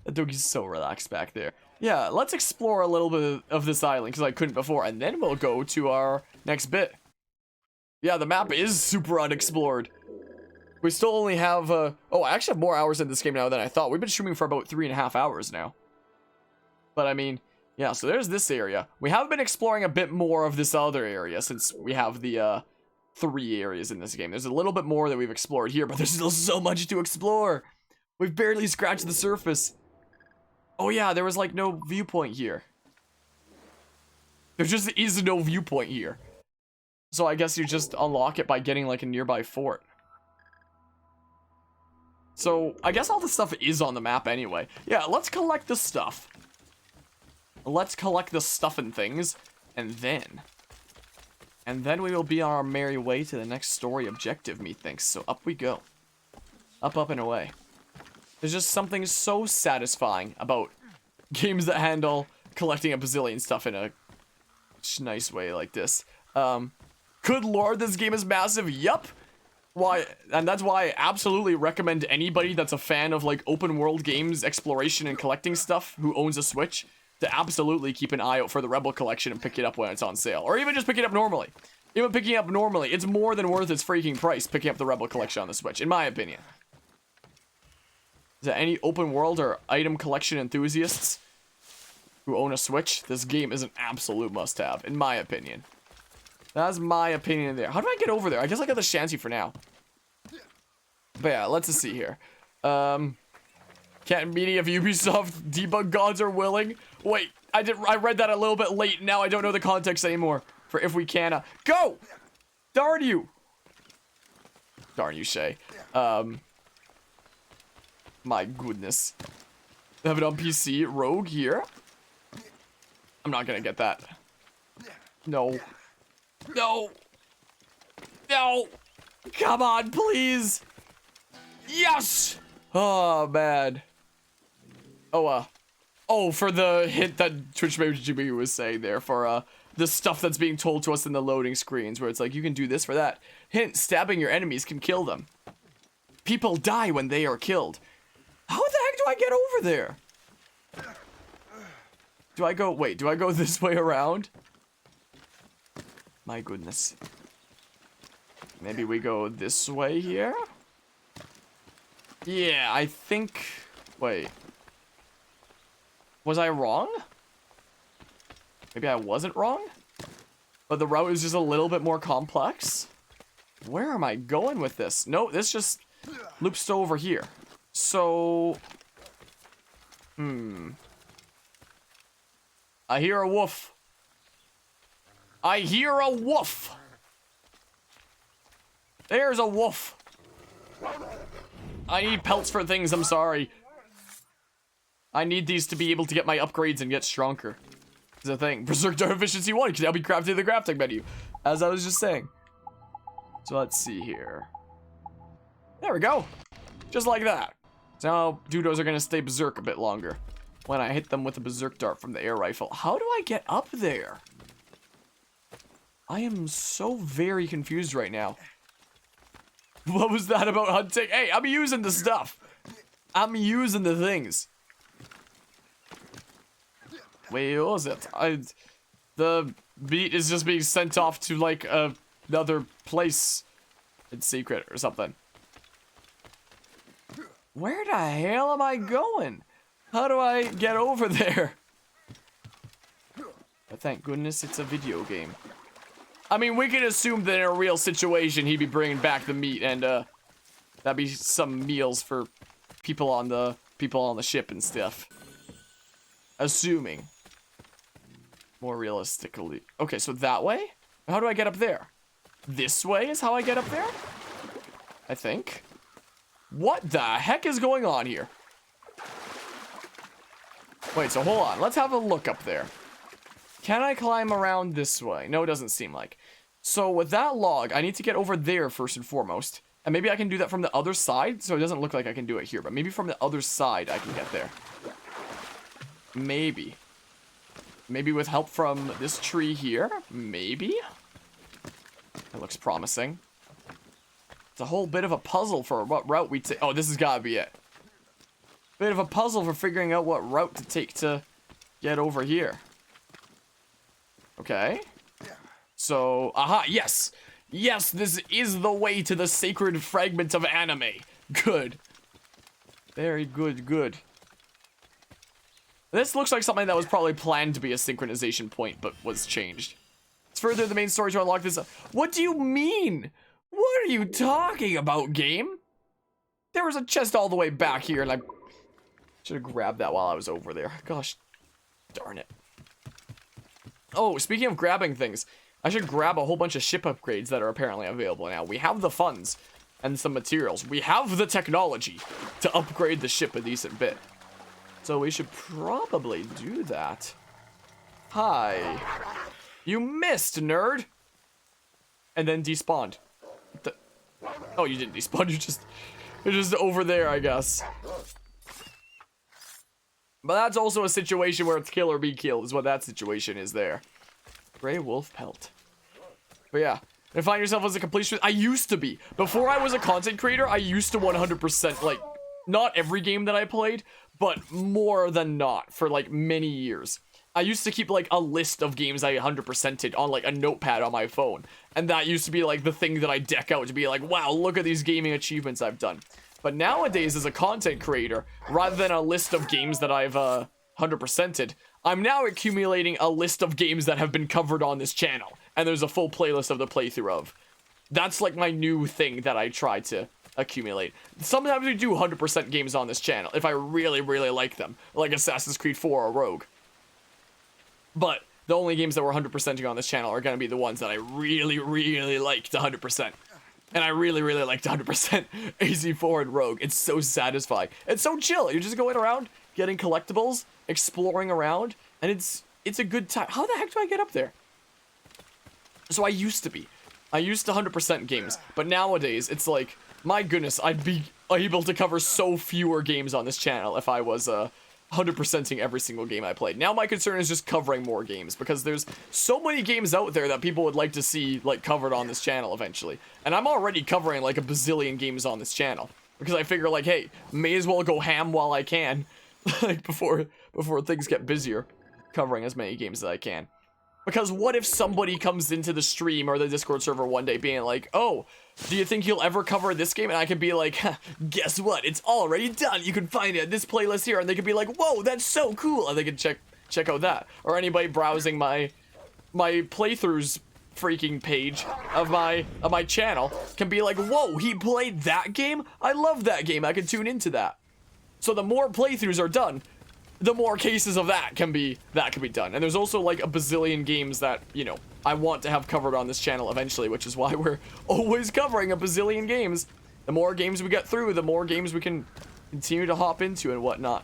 That doggy's so relaxed back there. Yeah, let's explore a little bit of this island, because I couldn't before, and then we'll go to our next bit. Yeah, the map is super unexplored. We still only have, oh, I actually have more hours in this game now than I thought. We've been streaming for about 3.5 hours now. But, I mean, yeah, so there's this area. We have been exploring a bit more of this other area, since we have the, 3 areas in this game. There's a little bit more that we've explored here, but there's still so much to explore. We've barely scratched the surface. Oh yeah, there was like no viewpoint here. There just is no viewpoint here. So I guess you just unlock it by getting like a nearby fort. So I guess all the stuff is on the map anyway. Yeah, let's collect the stuff. Let's collect the stuff and things. And then we will be on our merry way to the next story objective, methinks. So up we go. Up, up, and away. There's just something so satisfying about games that handle collecting a bazillion stuff in a nice way like this. Good lord, this game is massive. Yup. Why? And that's why I absolutely recommend anybody that's a fan of like open world games, exploration, and collecting stuff who owns a Switch to absolutely keep an eye out for the Rebel Collection and pick it up when it's on sale. Or even just pick it up normally. Even picking it up normally, it's more than worth its freaking price picking up the Rebel Collection on the Switch, in my opinion. Is there any open world or item collection enthusiasts who own a Switch? This game is an absolute must-have, in my opinion. That's my opinion there. How do I get over there? I guess I got the shanty for now. But yeah, let's just see here. Can't many of Ubisoft debug gods are willing. Wait, I read that a little bit late. Now I don't know the context anymore. For if we can, go! Darn you! Darn you, Shay. My goodness. Have it on PC. Rogue here. I'm not gonna get that. No. No. No. Come on, please. Yes. Oh, man. Oh, for the hint that Twitch Maybe was saying there for, the stuff that's being told to us in the loading screens where it's like, you can do this for that. Hint, stabbing your enemies can kill them. People die when they are killed. How the heck do I get over there? Do I go this way around? My goodness. Maybe we go this way here? Yeah, I think... Wait. Was I wrong? Maybe I wasn't wrong? But the route is just a little bit more complex? Where am I going with this? No, this just loops to over here. So... I hear a wolf. I hear a wolf. There's a wolf. I need pelts for things, I'm sorry. I need these to be able to get my upgrades and get stronger. It's a thing. Berserk Dart Efficiency 1 can now be crafted in the crafting menu. As I was just saying. So let's see here. There we go. Just like that. So now Dudos are gonna stay berserk a bit longer. When I hit them with a berserk dart from the air rifle. How do I get up there? I am so very confused right now. What was that about hunting? Hey, I'm using the stuff. I'm using the things. Wait, what was it? The beat is just being sent off to like another place in secret or something. Where the hell am I going? How do I get over there? But thank goodness it's a video game. I mean, we can assume that in a real situation he'd be bringing back the meat and that'd be some meals for people on the ship and stuff. Assuming. More realistically. Okay, so that way? How do I get up there? This way is how I get up there? I think. What the heck is going on here? Wait, so hold on. Let's have a look up there. Can I climb around this way? No, it doesn't seem like. So with that log, I need to get over there first and foremost. And maybe I can do that from the other side, so it doesn't look like I can do it here. But maybe from the other side I can get there. Maybe. Maybe with help from this tree here? Maybe? That looks promising. It's a whole bit of a puzzle for what route we take. Oh, this has got to be it. bit of a puzzle for figuring out what route to take to get over here. Okay. So, aha, yes! Yes, this is the way to the sacred fragment of anime. Good. Very good, good. This looks like something that was probably planned to be a synchronization point, but was changed. It's further the main story to unlock this. What do you mean? What are you talking about, game? There was a chest all the way back here, and I should have grabbed that while I was over there. Gosh, darn it. Oh, speaking of grabbing things, I should grab a whole bunch of ship upgrades that are apparently available now. We have the funds and some materials. We have the technology to upgrade the ship a decent bit. So we should probably do that. Hi. You missed, nerd. And then despawned. Oh, you didn't despawn. You're just over there, I guess. But that's also a situation where it's kill or be killed, is what that situation is there. Gray wolf pelt. But yeah, and find yourself as a completionist. I used to be. Before I was a content creator, I used to 100%, like, not every game that I played, but more than not for, like, many years. I used to keep, like, a list of games I 100%ed on, like, a notepad on my phone. And that used to be, like, the thing that I deck out to be like, wow, look at these gaming achievements I've done. But nowadays, as a content creator, rather than a list of games that I've 100%ed, I'm now accumulating a list of games that have been covered on this channel. And there's a full playlist of the playthrough of. That's like my new thing that I try to accumulate. Sometimes we do 100% games on this channel, if I really, really like them. Like Assassin's Creed 4 or Rogue. But the only games that we're 100%ing on this channel are going to be the ones that I really, really liked 100%. And I really, really liked 100% AZ4 and Rogue. It's so satisfying. It's so chill. You're just going around, getting collectibles, exploring around, and it's a good time. How the heck do I get up there? So I used to be. I used to 100% games, but nowadays it's like, my goodness, I'd be able to cover so fewer games on this channel if I was 100%ing every single game I played. Now my concern is just covering more games, because there's so many games out there that people would like to see, like, covered on this channel eventually. And I'm already covering, like, a bazillion games on this channel, because I figure, like, hey, may as well go ham while I can, like, before things get busier, covering as many games as I can. Because what if somebody comes into the stream or the Discord server one day being like, oh, do you think you'll ever cover this game? And I could be like, huh, guess what? It's already done. You can find it at this playlist here. And they could be like, whoa, that's so cool. And they can check out that. Or anybody browsing my playthroughs freaking page of my channel can be like, whoa, he played that game? I love that game. I can tune into that. So the more playthroughs are done, the more cases of that can be done. And there's also like a bazillion games that, you know, I want to have covered on this channel eventually, which is why we're always covering a bazillion games. The more games we get through, the more games we can continue to hop into and whatnot.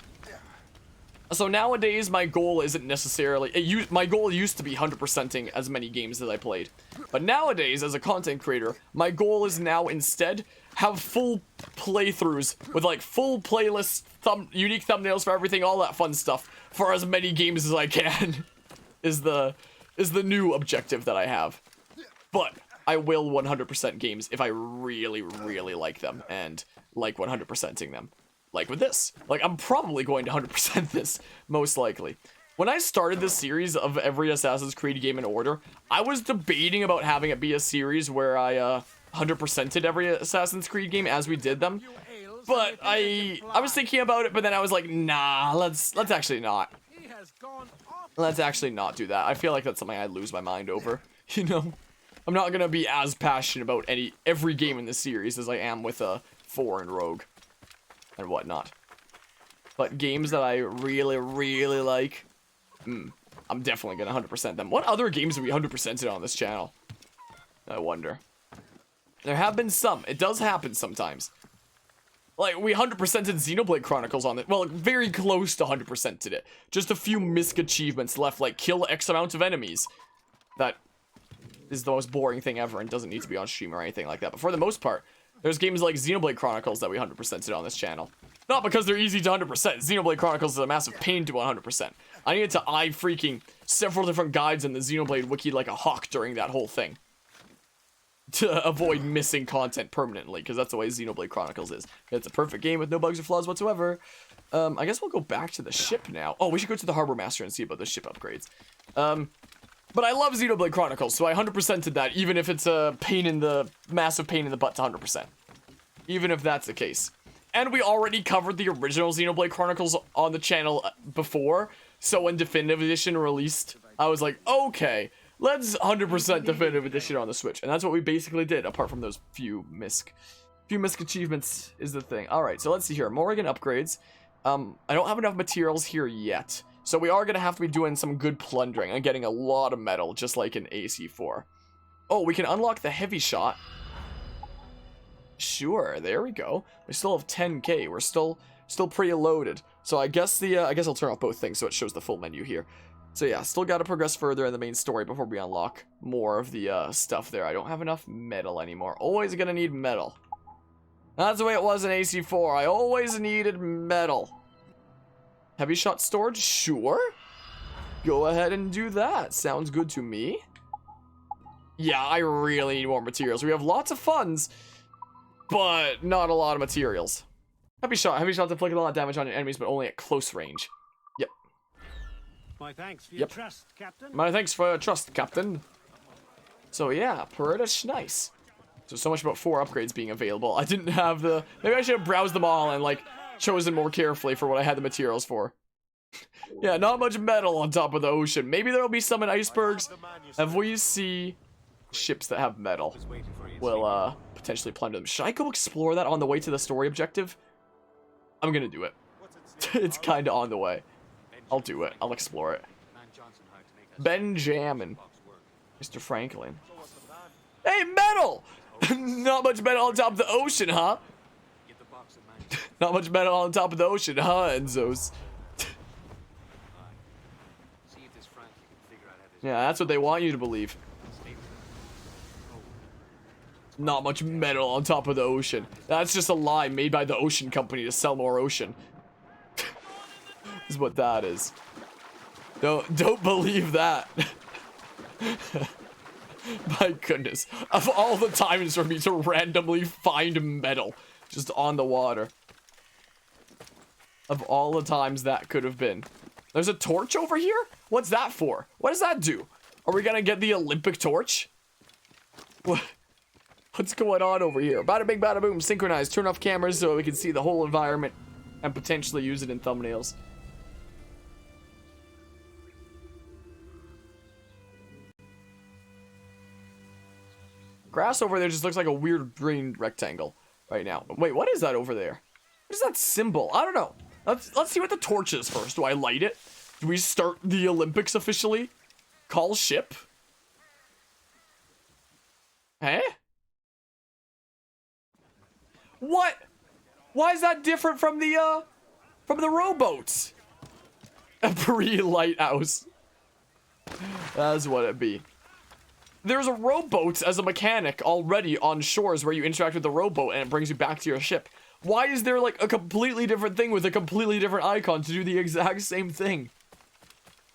So nowadays, my goal isn't necessarily... my goal used to be 100%ing as many games as I played. But nowadays, as a content creator, my goal is now instead have full playthroughs with like full playlists, unique thumbnails for everything, all that fun stuff for as many games as I can is the new objective that I have. But I will 100% games if I really, really like them and like 100%ing them. Like with this. Like, I'm probably going to 100% this, most likely. When I started this series of every Assassin's Creed game in order, I was debating about having it be a series where I 100%ed every Assassin's Creed game as we did them. But I was thinking about it, but then I was like, nah, let's actually not. Let's actually not do that. I feel like that's something I'd lose my mind over, you know? I'm not gonna be as passionate about every game in this series as I am with 4 and Rogue and whatnot. But games that I really, really like, I'm definitely gonna 100% them. What other games have we 100%ed on this channel? I wonder. There have been some. It does happen sometimes. Like, we 100%ed Xenoblade Chronicles on it. Well, very close to 100%ed it. Just a few misc achievements left, like kill X amount of enemies. That is the most boring thing ever and doesn't need to be on stream or anything like that. But for the most part, there's games like Xenoblade Chronicles that we 100%ed on this channel. Not because they're easy to 100%. Xenoblade Chronicles is a massive pain to 100%. I needed to eye freaking several different guides in the Xenoblade wiki like a hawk during that whole thing. to avoid missing content permanently, because that's the way Xenoblade Chronicles is. It's a perfect game with no bugs or flaws whatsoever. I guess we'll go back to the ship now. Oh, we should go to the Harbor Master and see about the ship upgrades. But I love Xenoblade Chronicles, so I 100% did that, even if it's a massive pain in the butt to 100%. Even if that's the case. And we already covered the original Xenoblade Chronicles on the channel before, so when Definitive Edition released, I was like, okay, let's 100% Definitive Edition on the Switch. And that's what we basically did, apart from those few misc achievements is the thing. Alright, so let's see here. Morrigan upgrades. I don't have enough materials here yet. So we are going to have to be doing some good plundering and getting a lot of metal, just like in AC4. Oh, we can unlock the heavy shot. Sure, there we go. We still have 10k. We're still pretty loaded. So I guess I'll turn off both things so it shows the full menu here. So yeah, still got to progress further in the main story before we unlock more of the stuff there. I don't have enough metal anymore. Always gonna need metal. That's the way it was in AC4. I always needed metal. Heavy shot storage? Sure. Go ahead and do that. Sounds good to me. Yeah, I really need more materials. We have lots of funds, but not a lot of materials. Heavy shots inflict a lot of damage on your enemies, but only at close range. Yep. My thanks for your trust, Captain. My thanks for your trust, Captain. So yeah, pretty nice. So much about 4 upgrades being available. I didn't have the... Maybe I should have browsed them all and, like, chosen more carefully for what I had the materials for. Yeah, not much metal on top of the ocean. Maybe there'll be some in icebergs. If we see ships that have metal, we'll, potentially plunder them. Should I go explore that on the way to the story objective? I'm gonna do it. It's kinda on the way. I'll do it. I'll explore it. Benjamin. Mr. Franklin. Hey, metal! Not much metal on top of the ocean, huh? Not much metal on top of the ocean, huh, Enzos? Yeah, that's what they want you to believe. Not much metal on top of the ocean. That's just a lie made by the ocean company to sell more ocean. Is what that is. Don't believe that. My goodness. Of all the times for me to randomly find metal just on the water. Of all the times that could have been. There's a torch over here? What's that for? What does that do? Are we gonna get the Olympic torch? What's going on over here? Bada bing, bada boom. Synchronize. Turn off cameras so we can see the whole environment and potentially use it in thumbnails. Grass over there just looks like a weird green rectangle right now. Wait, what is that over there? What is that symbol? I don't know. Let's see what the torch is first. Do I light it? Do we start the Olympics officially? Call ship? Eh? What? Why is that different from the rowboats? A pre-lighthouse. That's what it'd be. There's a rowboat as a mechanic already on shores where you interact with the rowboat and it brings you back to your ship. Why is there like a completely different thing with a completely different icon to do the exact same thing?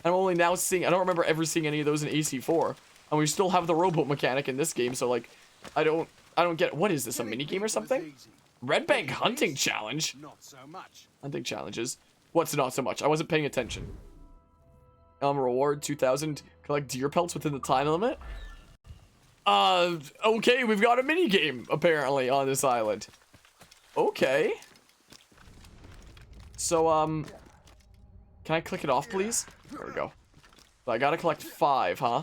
I'm only now seeing, I don't remember ever seeing any of those in AC4. And we still have the rowboat mechanic in this game, so like, I don't get, what is this, a mini game or something? Red Bank Hunting Challenge? Not so much. Hunting challenges. What's not so much? I wasn't paying attention. Reward 2,000. Collect deer pelts within the time limit? Okay, we've got a mini game apparently on this island. Okay. So, can I click it off, please? There we go. So I gotta collect 5, huh?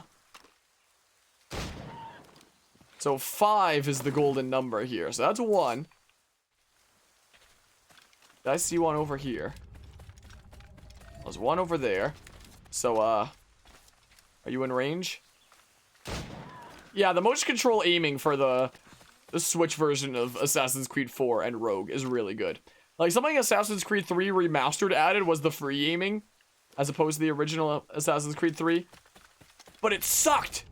So 5 is the golden number here. So that's 1. Did I see one over here? There's 1 over there. So, are you in range? Yeah, the motion control aiming for the Switch version of Assassin's Creed 4 and Rogue is really good. Like, something Assassin's Creed 3 Remastered added was the free aiming, as opposed to the original Assassin's Creed 3. But it sucked!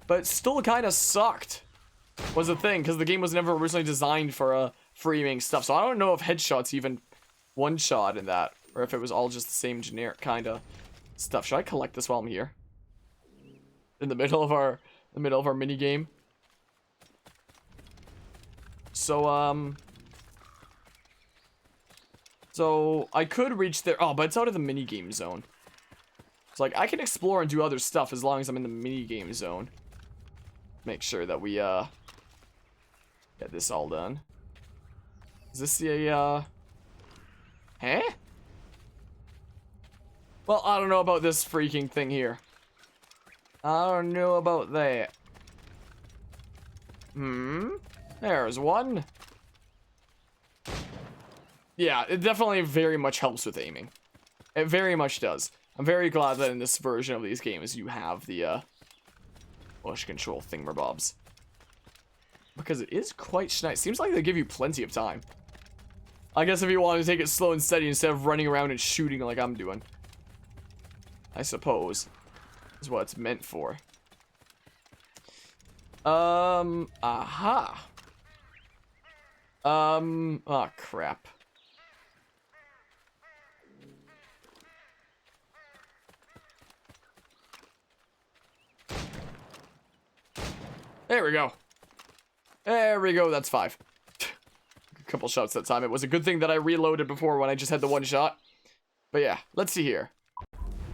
But it still kind of sucked, was the thing, because the game was never originally designed for free aiming stuff. So I don't know if headshots even one-shot in that, or if it was all just the same generic kind of stuff. Should I collect this while I'm here? In the middle of our mini game? So, so I could reach there. Oh, but it's out of the minigame zone. So, like, I can explore and do other stuff as long as I'm in the minigame zone. Make sure that we, get this all done. Is this a, Huh? Well, I don't know about this freaking thing here. I don't know about that. There's one. Yeah, it definitely very much helps with aiming. It very much does. I'm very glad that in this version of these games you have the, push control thingamabobs. Because it is quite nice. Seems like they give you plenty of time. I guess if you want to take it slow and steady instead of running around and shooting like I'm doing. I suppose. Is what it's meant for. Aha. Oh crap. There we go. There we go, that's 5. A couple shots that time. It was a good thing that I reloaded before when I just had the one shot. But yeah, let's see here.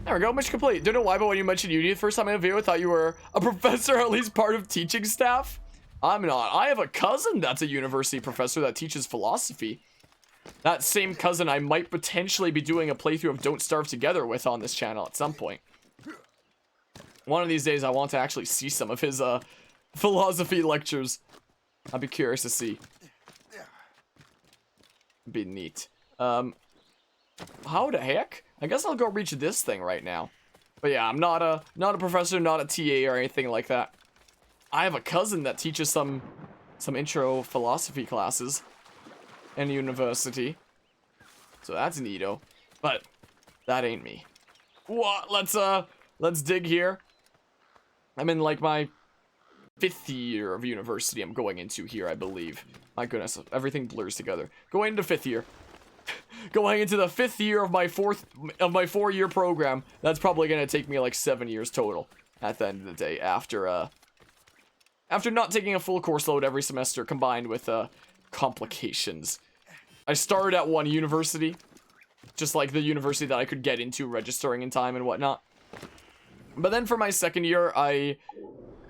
There we go, mission complete. Don't know why, but when you mentioned uni the first time in a video, I thought you were a professor, or at least part of teaching staff. I'm not. I have a cousin that's a university professor that teaches philosophy. That same cousin I might potentially be doing a playthrough of Don't Starve Together with on this channel at some point. One of these days I want to actually see some of his philosophy lectures. I'll be curious to see. Be neat. How the heck? I guess I'll go reach this thing right now. But yeah, I'm not a professor, not a TA or anything like that. I have a cousin that teaches some intro philosophy classes in university. So that's neato. But that ain't me. What? Let's dig here. I'm in like my 5th year of university I'm going into here, I believe. My goodness, everything blurs together. Going into 5th year. Going into the 5th year of my 4-year program. That's probably gonna take me like 7 years total at the end of the day after not taking a full course load every semester combined with complications. I started at one university, just like the university that I could get into registering in time and whatnot. But then for my 2nd year, I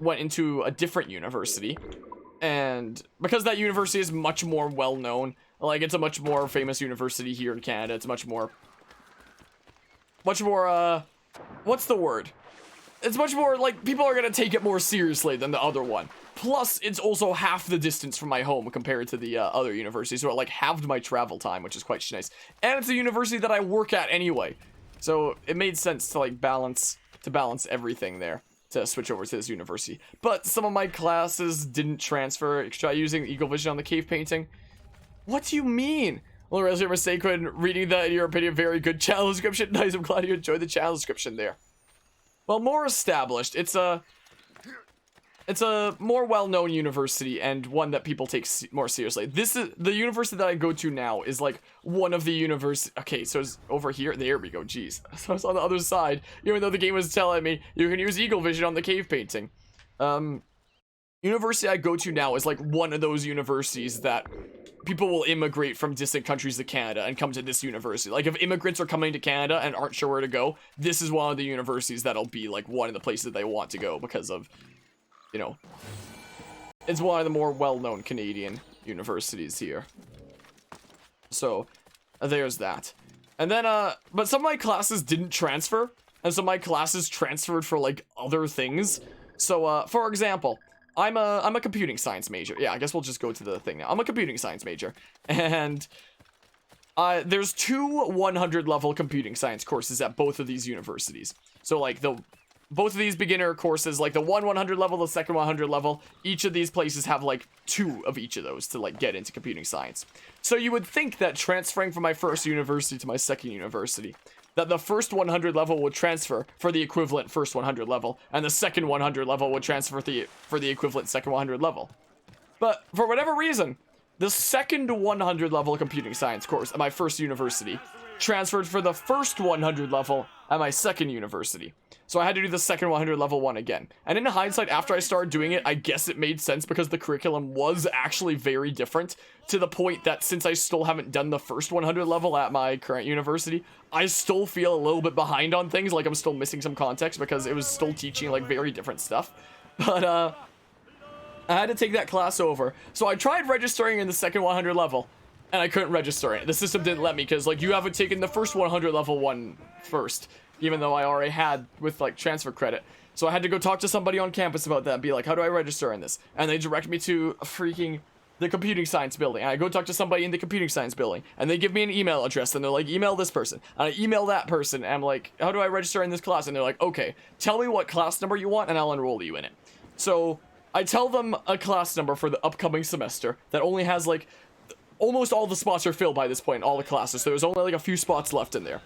went into a different university, and because that university is much more well known, like it's a much more famous university here in Canada, it's much more what's the word? It's much more like people are gonna take it more seriously than the other one. Plus, it's also half the distance from my home compared to the other university, so it like halved my travel time, which is quite nice. And it's a university that I work at anyway, so it made sense to like balance everything there, to switch over to this university. But some of my classes didn't transfer. Try using Eagle Vision on the cave painting. What do you mean? Well, Resident mistake when reading that, in your opinion, very good channel description. Nice, I'm glad you enjoyed the channel description there. Well, more established. It's a more well-known university and one that people take more seriously. This is the university that I go to now is like one of the university. Okay, so it's over here. There we go. Jeez. So it's on the other side. Even though the game was telling me you can use Eagle Vision on the cave painting. University I go to now is like one of those universities that people will immigrate from distant countries to Canada and come to this university. Like if immigrants are coming to Canada and aren't sure where to go, this is one of the universities that'll be like one of the places that they want to go because of, you know, it's one of the more well-known Canadian universities here. So there's that. And then but some of my classes didn't transfer, and some of my classes transferred for like other things. So for example, I'm a computing science major. Yeah, I guess we'll just go to the thing now. I'm a computing science major, and there's 2 100 level computing science courses at both of these universities. So like both of these beginner courses, like the 100 level, the second 100 level, each of these places have like 2 of each of those to like get into computing science. So you would think that transferring from my first university to my second university, that the first 100 level would transfer for the equivalent first 100 level, and the second 100 level would transfer for the equivalent second 100 level. But for whatever reason, the second 100 level computing science course at my first university transferred for the first 100 level at my second university. So I had to do the second 100 level one again. And in hindsight, after I started doing it, I guess it made sense because the curriculum was actually very different, to the point that since I still haven't done the first 100 level at my current university, I still feel a little bit behind on things, like I'm still missing some context because it was still teaching like very different stuff. But I had to take that class over. So I tried registering in the second 100 level, and I couldn't register it. The system didn't let me because, like, you haven't taken the first 100 level one first, even though I already had with, like, transfer credit. So I had to go talk to somebody on campus about that and be like, how do I register in this? And they direct me to the computing science building. And I go talk to somebody in the computing science building, and they give me an email address, and they're like, email this person. And I email that person, and I'm like, how do I register in this class? And they're like, okay, tell me what class number you want, and I'll enroll you in it. So I tell them a class number for the upcoming semester that only has, like, almost all the spots are filled by this point, all the classes. There's only like a few spots left in there.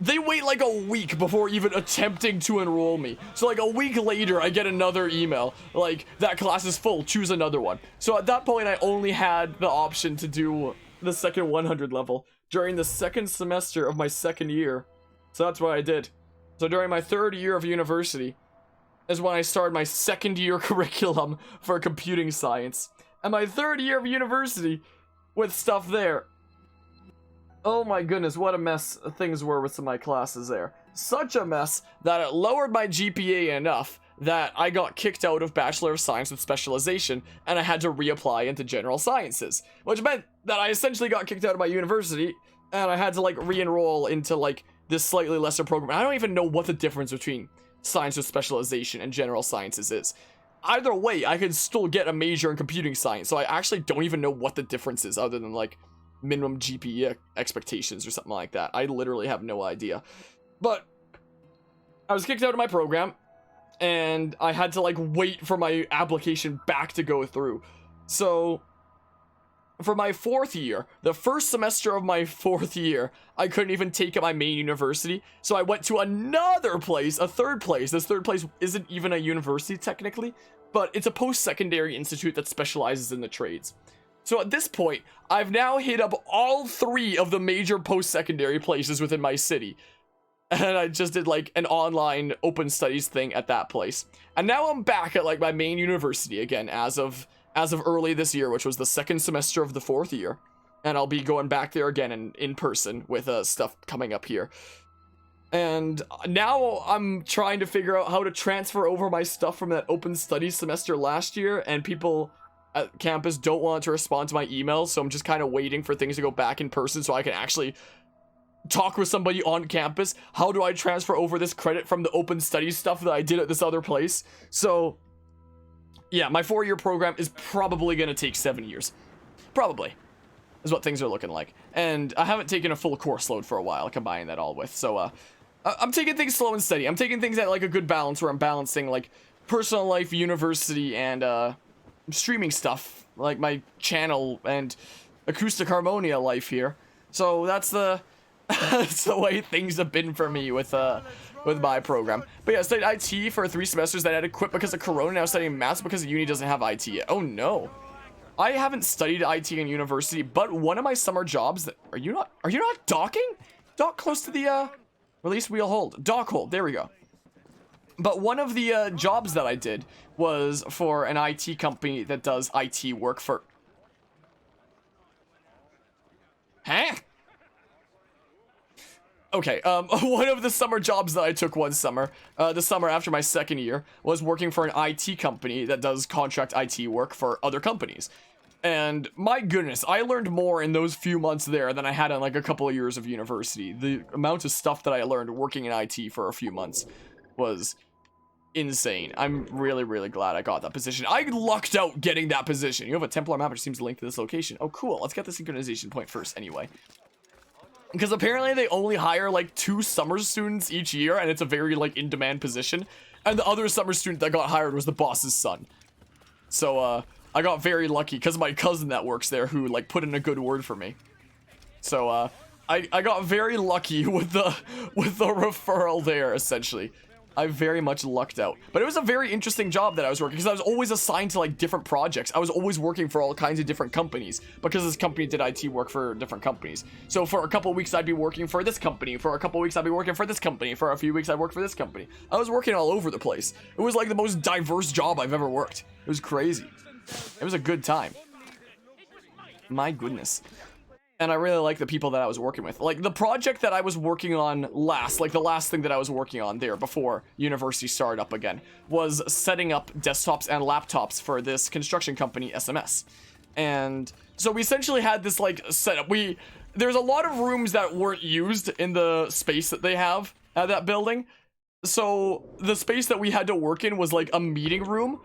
They wait like a week before even attempting to enroll me. So like a week later, I get another email, like, that class is full, choose another one. So at that point, I only had the option to do the second 100 level during the second semester of my second year. So that's what I did. So during my third year of university is when I started my second year curriculum for computing science. And my third year of university with stuff there. Oh my goodness, what a mess things were with some of my classes there. Such a mess that it lowered my GPA enough that I got kicked out of Bachelor of Science with Specialization, and I had to reapply into General Sciences, which meant that I essentially got kicked out of my university, and I had to, like, re-enroll into, like, this slightly lesser program. I don't even know what the difference between Science with Specialization and General Sciences is. Either way, I could still get a major in computing science, so I actually don't even know what the difference is other than, like, minimum GPA expectations or something like that. I literally have no idea. But I was kicked out of my program, and I had to, like, wait for my application back to go through. So for my fourth year, the first semester of my fourth year, I couldn't even take at my main university, so I went to another place, a third place. This third place isn't even a university technically, but it's a post-secondary institute that specializes in the trades. So at this point, I've now hit up all three of the major post-secondary places within my city. And I just did, like, an online open studies thing at that place. And now I'm back at, like, my main university again as of early this year, which was the second semester of the fourth year. And I'll be going back there again in person with stuff coming up here. And now I'm trying to figure out how to transfer over my stuff from that open studies semester last year, and people at campus don't want to respond to my emails, so I'm just kind of waiting for things to go back in person so I can actually talk with somebody on campus. How do I transfer over this credit from the open studies stuff that I did at this other place? So yeah, my 4-year program is probably going to take 7 years. Probably is what things are looking like. And I haven't taken a full course load for a while, combining that all with. So I'm taking things slow and steady. I'm taking things at, like, a good balance where I'm balancing, like, personal life, university, and streaming stuff, like my channel and acoustic harmonia life here. So that's the that's the way things have been for me with my program. But yeah, I studied IT for 3 semesters, then I had to quit because of Corona. Now I'm studying maths because uni doesn't have IT yet. Oh no. I haven't studied IT in university, but one of my summer jobs that are you not docking? Dock close to the release wheel hold. Dock hold, there we go. But one of the jobs that I did was for an IT company that does IT work for... Huh? Okay, one of the summer jobs that I took one summer, the summer after my second year, was working for an IT company that does contract IT work for other companies. And my goodness, I learned more in those few months there than I had in, like, a couple of years of university. The amount of stuff that I learned working in IT for a few months was insane. I'm really, really glad I got that position. I lucked out getting that position. You have a Templar map which seems to link to this location. Oh, cool. Let's get the synchronization point first anyway. Because apparently they only hire, like, 2 summer students each year, and it's a very, like, in-demand position. And the other summer student that got hired was the boss's son. So, I got very lucky because my cousin that works there who, like, put in a good word for me. So, I got very lucky with the referral there, essentially. I very much lucked out. But it was a very interesting job that I was working, because I was always assigned to like different projects. I was always working for all kinds of different companies, because this company did IT work for different companies. So for a couple of weeks I'd be working for this company, for a couple of weeks I'd be working for this company, for a few weeks I'd work for this company. I was working all over the place. It was like the most diverse job I've ever worked. It was crazy. It was a good time. My goodness. And I really like the people that I was working with. Like, the project that I was working on last, like the last thing that I was working on there before university started up again, was setting up desktops and laptops for this construction company, SMS. And so we essentially had this, like, setup. There's a lot of rooms that weren't used in the space that they have at that building. So the space that we had to work in was, like, a meeting room.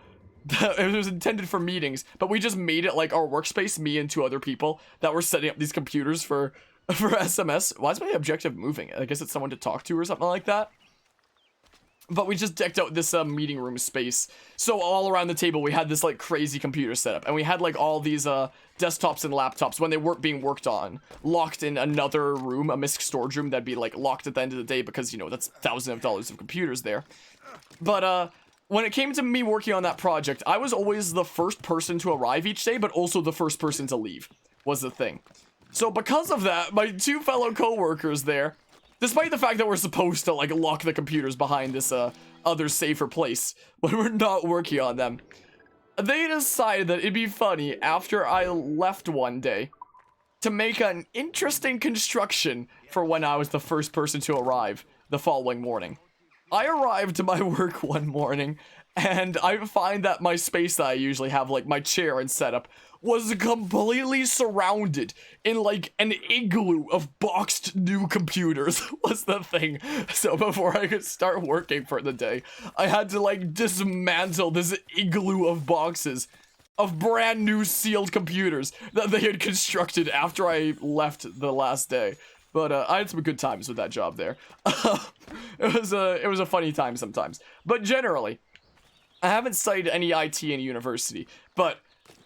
It was intended for meetings, but we just made it like our workspace, me and two other people that were setting up these computers for SMS. Why is my objective moving? I guess it's someone to talk to or something like that. But we just decked out this meeting room space. So all around the table, we had this like crazy computer setup. And we had like all these desktops and laptops, when they weren't being worked on, locked in another room, a MISC storage room that'd be like locked at the end of the day, because, you know, that's thousands of dollars of computers there. But when it came to me working on that project, I was always the first person to arrive each day, but also the first person to leave, was the thing. So because of that, my two fellow co-workers there, despite the fact that we're supposed to, like, lock the computers behind this, other safer place when we're not working on them, they decided that it'd be funny after I left one day to make an interesting construction for when I was the first person to arrive the following morning. I arrived to my work one morning, and I find that my space that I usually have, like my chair and setup, was completely surrounded in like an igloo of boxed new computers, was the thing. So before I could start working for the day, I had to like dismantle this igloo of boxes of brand new sealed computers that they had constructed after I left the last day. But I had some good times with that job there. It was a funny time sometimes. But generally, I haven't studied any IT in university. But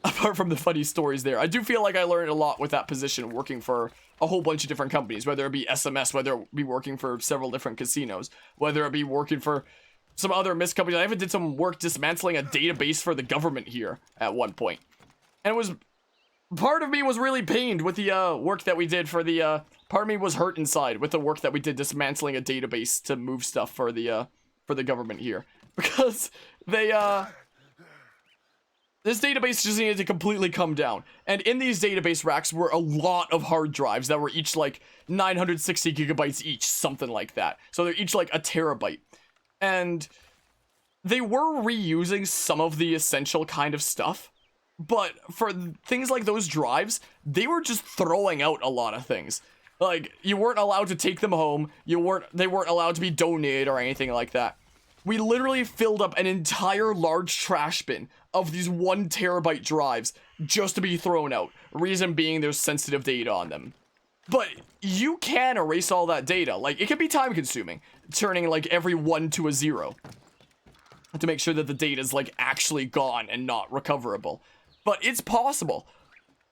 apart from the funny stories there, I do feel like I learned a lot with that position, working for a whole bunch of different companies. Whether it be SMS, whether it be working for several different casinos, whether it be working for some other MISC companies. I even did some work dismantling a database for the government here at one point. And it was... part of me was really pained with the work that we did for the part of me was hurt inside with the work that we did dismantling a database to move stuff for the government here, because they this database just needed to completely come down, and in these database racks were a lot of hard drives that were each like 960 gigabytes each, something like that. So they're each like a terabyte, and they were reusing some of the essential kind of stuff. But for things like those drives, they were just throwing out a lot of things. Like, you weren't allowed to take them home. They weren't allowed to be donated or anything like that. We literally filled up an entire large trash bin of these 1 terabyte drives just to be thrown out. Reason being, there's sensitive data on them. But you can erase all that data. Like, it can be time consuming, turning like every 1 to a 0 to make sure that the data is like actually gone and not recoverable. But it's possible.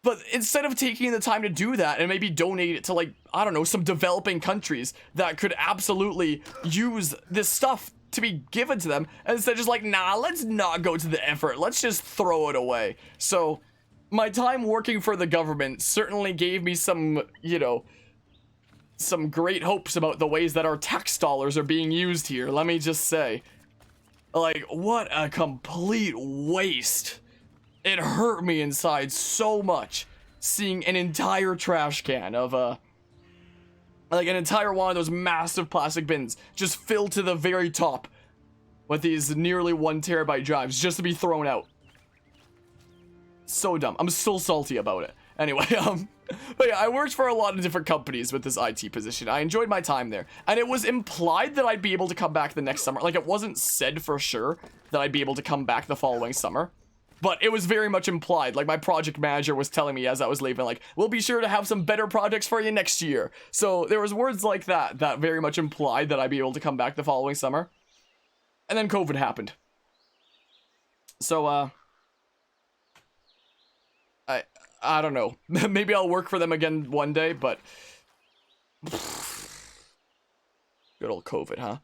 But instead of taking the time to do that and maybe donate it to, like, I don't know, some developing countries that could absolutely use this stuff to be given to them, and instead just like, nah, let's not go to the effort. Let's just throw it away. So my time working for the government certainly gave me some, you know, some great hopes about the ways that our tax dollars are being used here. Let me just say, like, what a complete waste. It hurt me inside so much seeing an entire trash can of like an entire one of those massive plastic bins just filled to the very top with these nearly 1 terabyte drives just to be thrown out. So dumb. I'm still salty about it. Anyway, but yeah, I worked for a lot of different companies with this IT position. I enjoyed my time there, and it was implied that I'd be able to come back the next summer. Like, it wasn't said for sure that I'd be able to come back the following summer. But it was very much implied. Like, my project manager was telling me as I was leaving, like, we'll be sure to have some better projects for you next year. So there was words like that that very much implied that I'd be able to come back the following summer. And then COVID happened. So, I don't know. Maybe I'll work for them again one day, but... good old COVID, huh?